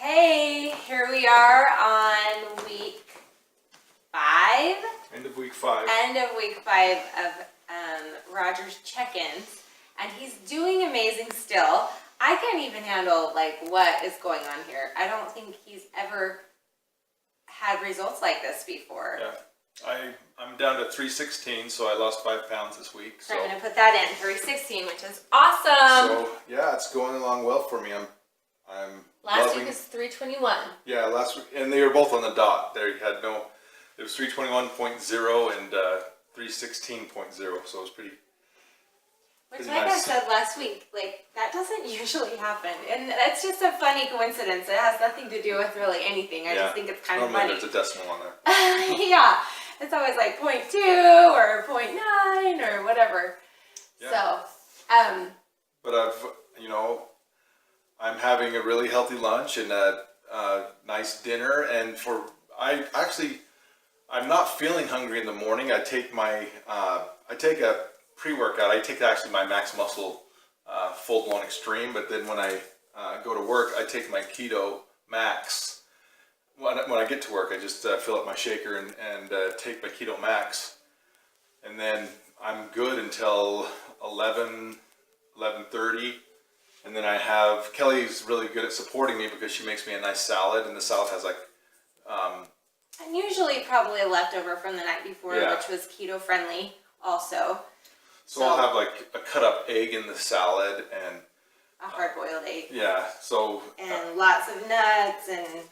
Hey, here we are on week 5. End of week 5. End of week 5 of Roger's check-ins, and he's doing amazing still. I can't even handle what is going on here. I don't think he's ever had results like this before. Yeah, I'm down to 316, so I lost 5 pounds this week. So I'm gonna put that in 316, which is awesome. So yeah, it's going along well for me. I'm Last loving, week was 321. Yeah, last week, and they were both on the dot. It was 321.0 and 316.0, so it was pretty. Which, Pretty like nice. I said last week, that doesn't usually happen, and that's just a funny coincidence. It has nothing to do with really anything. I just think it's kind of normally funny. there's a decimal on there. Yeah, it's always like 0.2 or 0.9 or whatever. Yeah. So, But I'm having a really healthy lunch and a nice dinner, and I'm not feeling hungry in the morning. I take a pre-workout. I take actually my Max Muscle Full Blown Extreme, but then when I go to work, I take my Keto Max. When I get to work, I just fill up my shaker and take my Keto Max, and then I'm good until 11:30. And then Kelly's really good at supporting me because she makes me a nice salad, and the salad has and usually probably a leftover from the night before, which was keto friendly also. So I'll have a cut up egg in the salad and a hard boiled egg. Yeah. So and lots of nuts and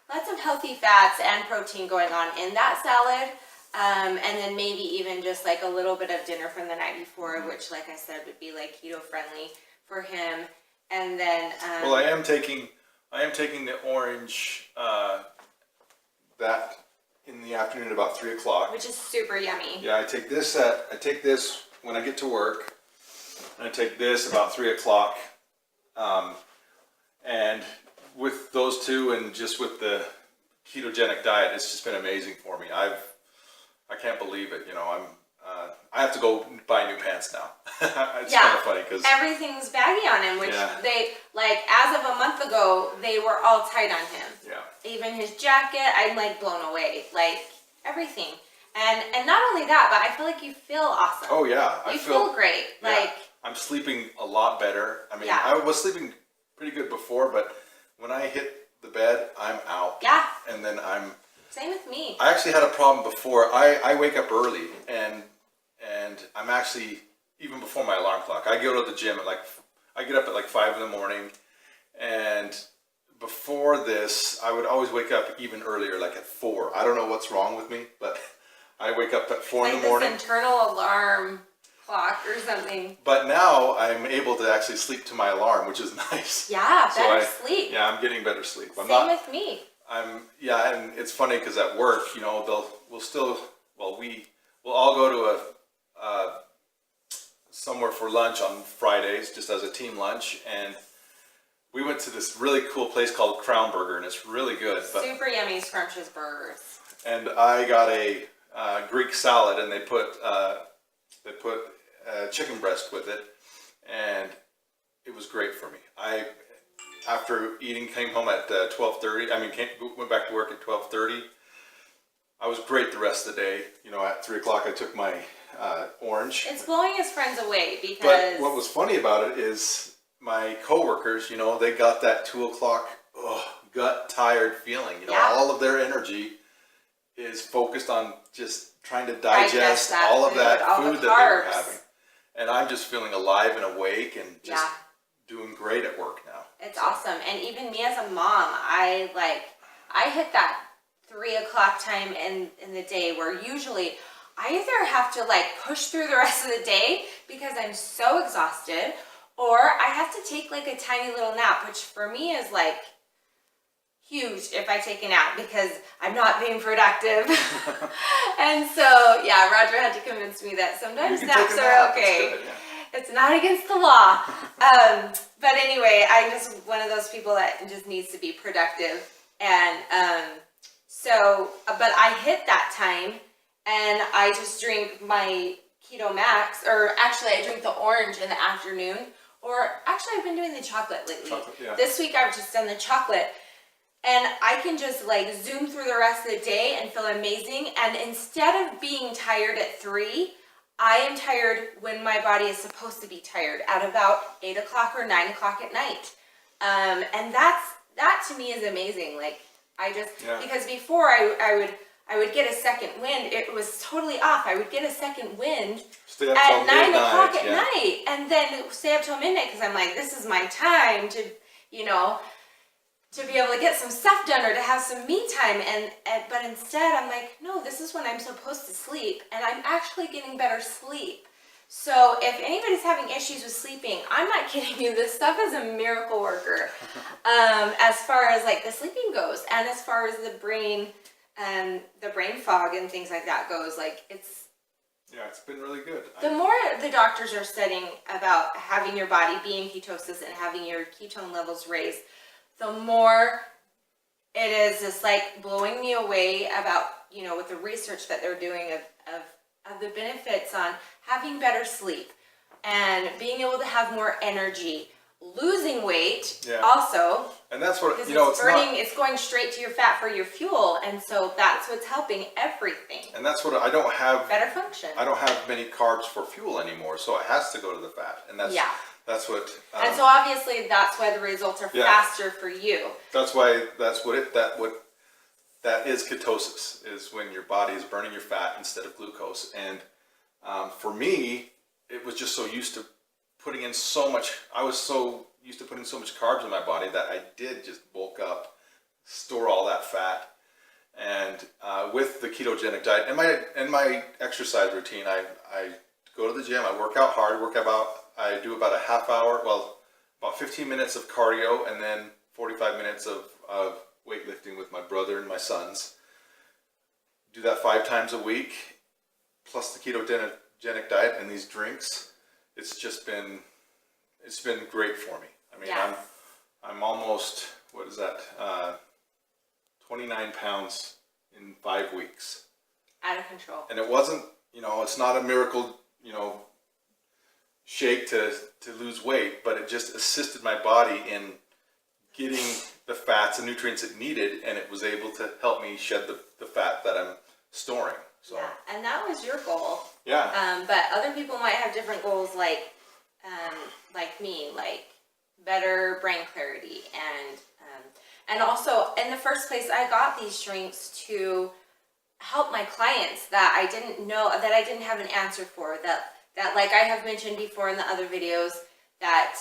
lots of healthy fats and protein going on in that salad. And then maybe even just a little bit of dinner from the night before, which, like I said, would be keto friendly for him. And then well, I am taking the orange that in the afternoon at about 3 o'clock, which is super yummy. Yeah, I take this when I get to work, and I take this about 3 o'clock. And with those two, and just with the ketogenic diet, it's just been amazing for me. I can't believe it. I have to go buy new pants now. It's kind of funny because everything's baggy on him, which they as of a month ago they were all tight on him. Yeah. Even his jacket, I'm blown away. Everything, and not only that, but I feel you feel awesome. Oh yeah, you feel great. Yeah, I'm sleeping a lot better. I mean, I was sleeping pretty good before, but when I hit the bed, I'm out. Yeah. And then Same with me. I actually had a problem before. I wake up early, and I'm actually, even before my alarm clock, I go to the gym I get up at 5 in the morning, and before this, I would always wake up even earlier, at 4. I don't know what's wrong with me, but I wake up at 4 in the morning. This internal alarm clock or something. But now I'm able to actually sleep to my alarm, which is nice. Yeah, better sleep. Yeah, I'm getting better sleep. Same with me. And it's funny because at work, we'll all go to somewhere for lunch on Fridays, just as a team lunch, and we went to this really cool place called Crown Burger, and it's really good. Super yummy, scrumptious burgers. And I got a Greek salad, and they put chicken breast with it, and it was great for me. After eating, came home at 12:30. Went back to work at 12:30. I was great the rest of the day. At 3 o'clock, I took my orange. It's blowing his friends away because. But what was funny about it is my coworkers, they got that 2 o'clock gut tired feeling. All of their energy is focused on just trying to digest all of that food that they were having, and I'm just feeling alive and awake and just doing great at work now. It's awesome. And even me as a mom, I hit that 3 o'clock time in the day where usually I either have to push through the rest of the day because I'm so exhausted, or I have to take a tiny little nap, which for me is huge if I take a nap because I'm not being productive. And so Roger had to convince me that sometimes naps are okay. Good, It's not against the law. But anyway, I'm just one of those people that just needs to be productive. And but I hit that time, and I just drink my Keto Max, or actually I drink the orange in the afternoon, or actually I've been doing the chocolate lately. Chocolate, yeah. This week I've just done the chocolate, and I can just like zoom through the rest of the day and feel amazing. And instead of being tired at 3, I am tired when my body is supposed to be tired, at about 8 o'clock or 9 o'clock at night. And that to me is amazing. Like I just, because before I would get a second wind. It was totally off. I would get a second wind at 9 o'clock at night, and then stay up till midnight because I'm like, this is my time to, to be able to get some stuff done or to have some me time. But instead, I'm like, no, this is when I'm supposed to sleep, and I'm actually getting better sleep. So if anybody's having issues with sleeping, I'm not kidding you. This stuff is a miracle worker, as far as like the sleeping goes, and as far as the brain fog and things like that goes. Like it's been really good. The more the doctors are studying about having your body be in ketosis and having your ketone levels raised, the more it is just like blowing me away about, with the research that they're doing of the benefits on having better sleep and being able to have more energy, losing weight also. And that's what, it's going straight to your fat for your fuel, and so that's what's helping everything. And that's what I don't have better function. I don't have many carbs for fuel anymore, so it has to go to the fat, and that's what. And so obviously that's why the results are faster for you. That is ketosis, is when your body is burning your fat instead of glucose. And for me, it was just so used to putting in so much. I was so used to putting so much carbs in my body that I did just bulk up, store all that fat. And with the ketogenic diet and my exercise routine, I go to the gym, I work out hard, I do about a half hour, about 15 minutes of cardio, and then 45 minutes of weightlifting with my brother and my sons. Do that 5 times a week, plus the ketogenic diet and these drinks. It's been great for me. I mean, I'm almost, 29 pounds in 5 weeks. Out of control. And it wasn't, it's not a miracle, shake to lose weight, but it just assisted my body in getting the fats and nutrients it needed, and it was able to help me shed the fat that I'm storing. So. Yeah, and that was your goal. Yeah. But other people might have different goals, like me, like better brain clarity, and also in the first place, I got these drinks to help my clients that I didn't know, that I didn't have an answer for, that like I have mentioned before in the other videos, that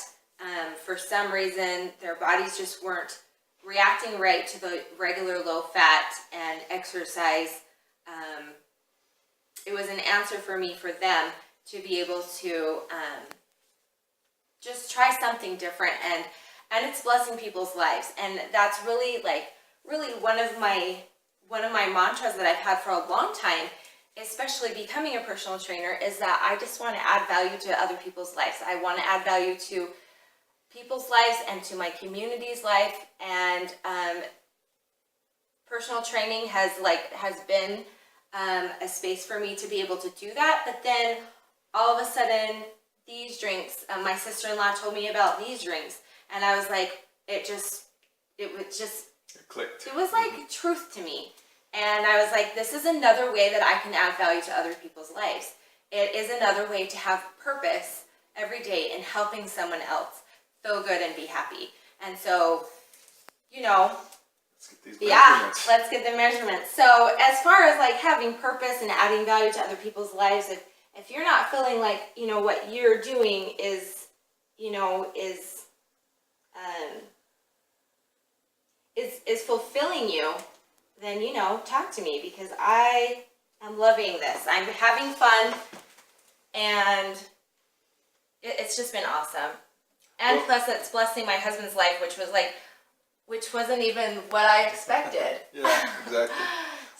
for some reason their bodies just weren't reacting right to the regular low fat and exercise. It was an answer for me, for them, to be able to just try something different, and it's blessing people's lives. And that's really one of my mantras that I've had for a long time, especially becoming a personal trainer, is that I just want to add value to other people's lives. I want to add value to people's lives and to my community's life, and personal training has been a space for me to be able to do that. But then all of a sudden, these drinks, my sister-in-law told me about these drinks, and I was like, it clicked. It was like truth to me. And I was like, this is another way that I can add value to other people's lives. It is another way to have purpose every day in helping someone else feel good and be happy. And so, let's get the measurements. So as far as like having purpose and adding value to other people's lives, if you're not feeling like, what you're doing is fulfilling you, then, talk to me, because I am loving this. I'm having fun, and it's just been awesome. And plus it's blessing my husband's life, which wasn't even what I expected. Yeah, exactly.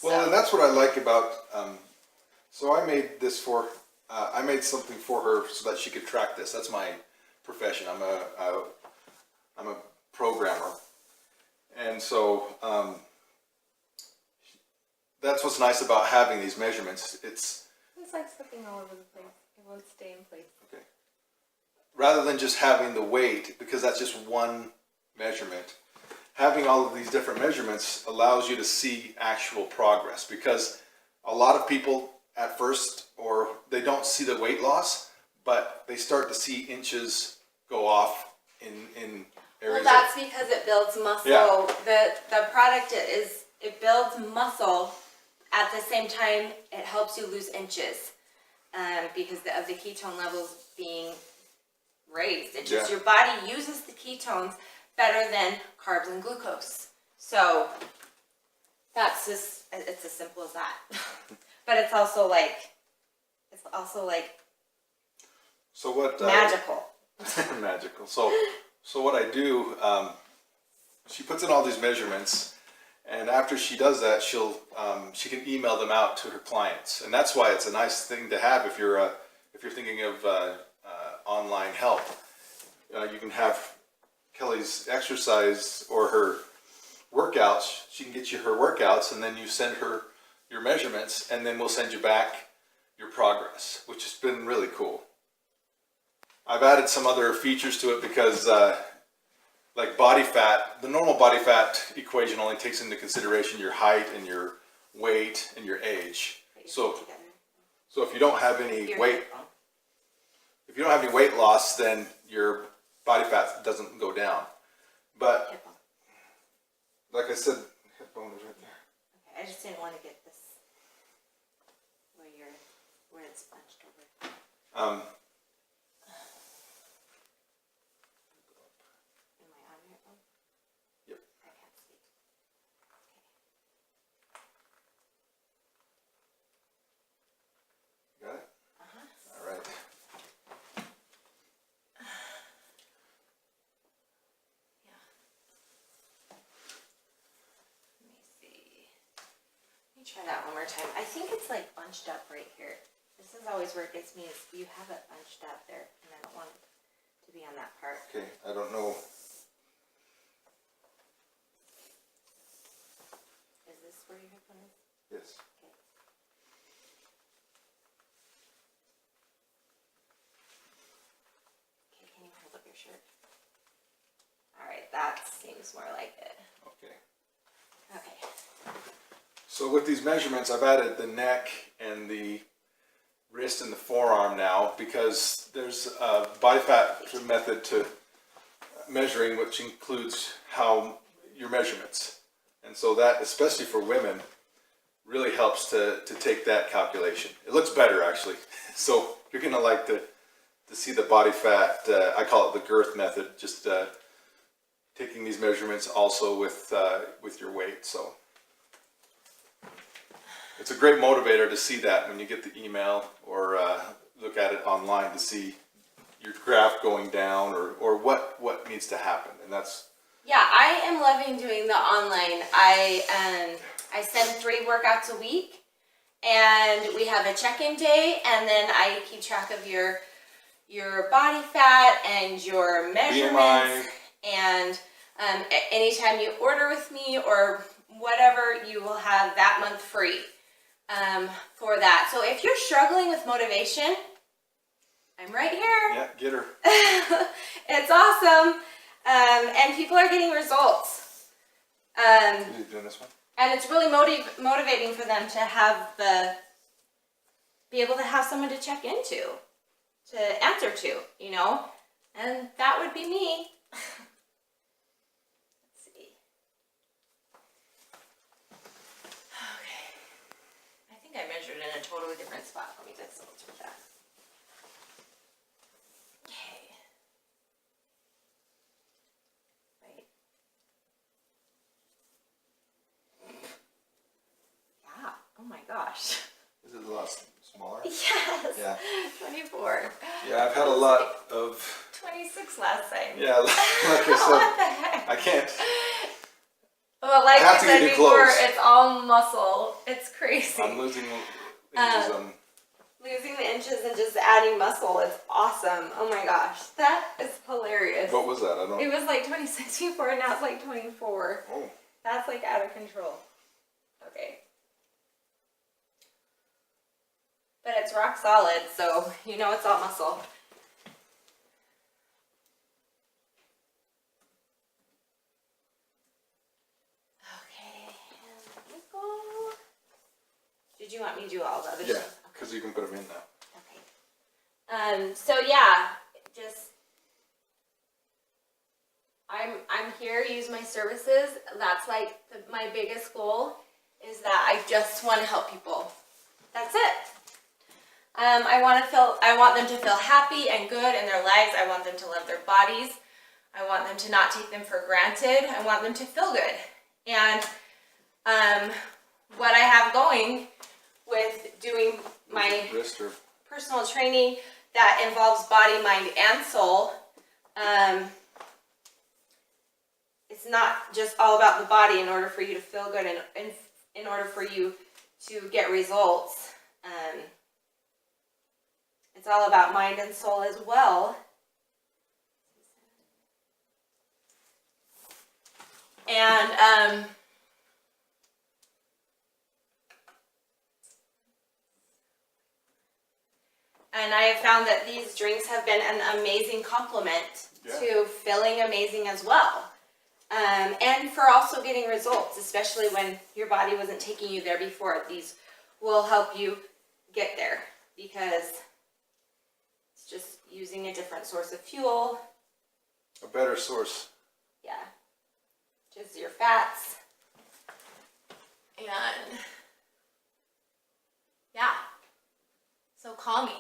Well, and that's what I like about, so I made this I made something for her so that she could track this. That's my profession. I'm a programmer. And so, that's what's nice about having these measurements. It's like slipping all over the place. It won't stay in place. Okay. rather than just having the weight, because that's just one measurement, having all of these different measurements allows you to see actual progress, because a lot of people at first, or they don't see the weight loss, but they start to see inches go off in areas. Well, that's because it builds muscle. Yeah. The product it builds muscle. At the same time, it helps you lose inches because of the ketone levels being raised. It just, Yeah. your body uses the ketones better than carbs and glucose. So that's just, it's as simple as that. But it's also like So what? magical. Magical. So what I do, she puts in all these measurements, and after she does that, she can email them out to her clients, and that's why it's a nice thing to have if you're thinking of online help. You can have Kelly's exercise or her workouts. She can get you her workouts, and then you send her your measurements, and then we'll send you back your progress, which has been really cool. I've added some other features to it because like body fat, the normal body fat equation only takes into consideration your height and your weight and your age. So if you don't have any weight loss, then your body fat doesn't go down. But like I said, hip bone is right there. Okay, I just didn't want to get this where it's bunched over. Am I on your phone? Yep. I can't see. Got it? Uh-huh. All right. Yeah. Let me see. Let me try that one more time. I think it's like bunched up right here. This is always where it gets me, is you have it bunched up there, and I don't want it to be on that part. Okay, I don't know. Is this where your hip bone is? Yes. Okay. Okay, can you hold up your shirt? Alright, that seems more like it. Okay. Okay. So with these measurements, I've added the neck and the wrist and the forearm now, because there's a body fat method to measuring, which includes how your measurements. And so that, especially for women, really helps to take that calculation. It looks better, actually. So you're going to like to see the body fat, I call it the girth method, just taking these measurements also with your weight. So it's a great motivator to see that when you get the email or look at it online to see your graph going down or what needs to happen. And that's... Yeah, I am loving doing the online. I send 3 workouts a week, and we have a check-in day, and then I keep track of your body fat and your measurements. BMI. And anytime you order with me or whatever, you will have that month free for that. So if you're struggling with motivation, I'm right here. Yeah, get her. It's awesome. And people are getting results. You doing this one? And it's really motivating for them to be able to have someone to check into, to answer to, you know? And that would be me. Let's see. Okay. I think I measured in a totally different spot. Let me just filter that. Okay. Right. Yeah. Oh my gosh. Is it a lot smaller? Yes. Yeah. 24. Yeah, I've had a lot of... 26 last time. Yeah, like I What the said, heck? I can't... Well, like I have I to said get you before, close. it's all muscle. It's crazy. I'm losing inches. Losing the inches and just adding muscle. It's awesome. Oh my gosh. That is hilarious. What was that? I don't... It was like 26 before, and now it's like 24. Oh. That's like out of control. Okay. But it's rock solid, so you know it's all muscle. you want me to do all the other Yeah, stuff? because you can put them in now. Okay. So yeah, just I'm here. Use my services. That's like my biggest goal is that I just want to help people. That's it. I want them to feel happy and good in their lives. I want them to love their bodies. I want them to not take them for granted. I want them to feel good. And what I have going with doing my personal training that involves body, mind, and soul, it's not just all about the body in order for you to feel good and in order for you to get results. It's all about mind and soul as well. And I have found that these drinks have been an amazing complement to feeling amazing as well. And for also getting results, especially when your body wasn't taking you there before. These will help you get there because it's just using a different source of fuel. A better source. Yeah. Just your fats. And yeah. So call me.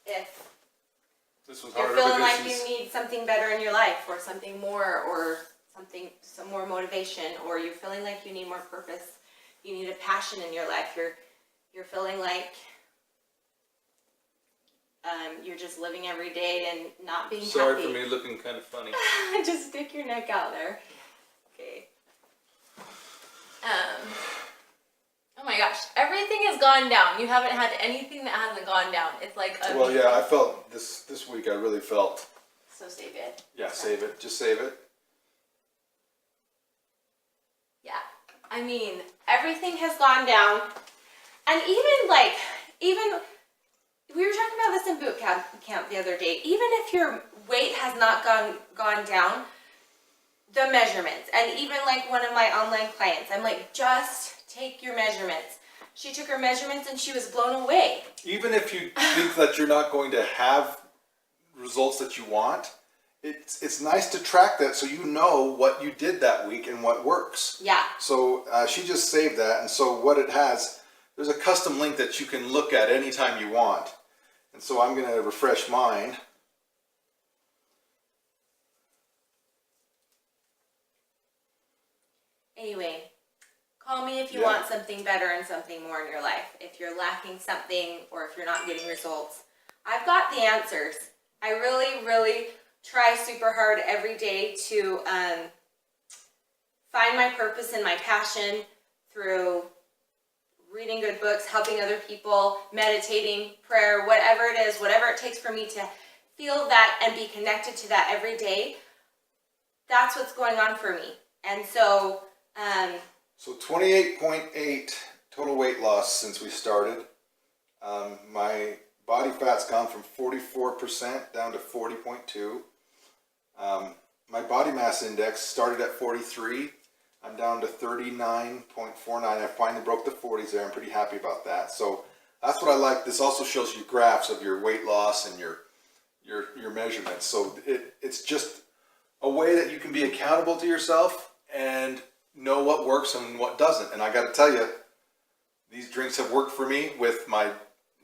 If This was you're harder feeling because like you need something better in your life or something more or some more motivation, or you're feeling like you need more purpose, you need a passion in your life, you're feeling like you're just living every day and not being Sorry happy. for me looking kind of funny. Just stick your neck out there. Okay. Oh my gosh, everything has gone down. You haven't had anything that hasn't gone down. It's like Well, yeah, I felt this week. I really felt. So save it. Yeah, save it. Just save it. Yeah, I mean, everything has gone down, and even we were talking about this in boot camp the other day. Even if your weight has not gone down, the measurements, and even like one of my online clients, I'm like, just take your measurements. She took her measurements and she was blown away. Even if you think that you're not going to have results that you want, it's nice to track that so you know what you did that week and what works. Yeah. So she just saved that, and so what it has, there's a custom link that you can look at anytime you want. And so I'm going to refresh mine. Anyway, call me if you want something better and something more in your life. If you're lacking something or if you're not getting results, I've got the answers. I really, really try super hard every day to find my purpose and my passion through reading good books, helping other people, meditating, prayer, whatever it is, whatever it takes for me to feel that and be connected to that every day. That's what's going on for me. And so... So 28.8 total weight loss since we started. My body fat's gone from 44% down to 40.2. My body mass index started at 43. I'm down to 39.49. I finally broke the 40s there. I'm pretty happy about that. So that's what I like. This also shows you graphs of your weight loss and your measurements. So it's just a way that you can be accountable to yourself and know what works and what doesn't. And I got to tell you, these drinks have worked for me with my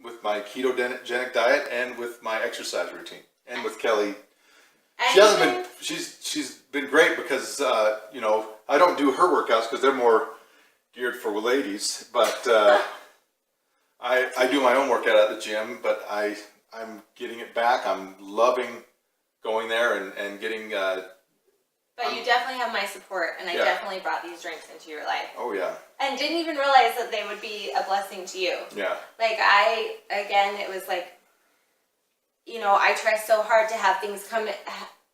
ketogenic diet and with my exercise routine and with Kelly. She's been great because I don't do her workouts because they're more geared for ladies, but I do my own workout at the gym. But I'm getting it back. I'm loving going there and getting. But you definitely have my support, and I definitely brought these drinks into your life. Oh, yeah. And didn't even realize that they would be a blessing to you. Yeah. Like, it was like, I try so hard to have things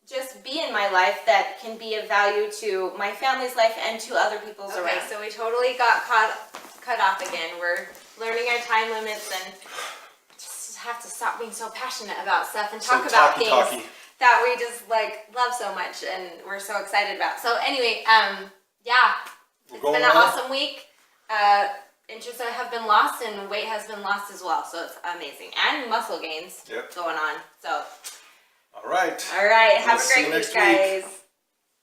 just be in my life that can be of value to my family's life and to other people's around. Okay, so we totally got cut off again. We're learning our time limits and just have to stop being so passionate about stuff and talk about things that we just love so much and we're so excited about. So anyway, it's been an awesome week. Inches have been lost and weight has been lost as well, so it's amazing. And muscle gains Yep. going on. So, All right. all right, have We'll a see great you week, next week. guys.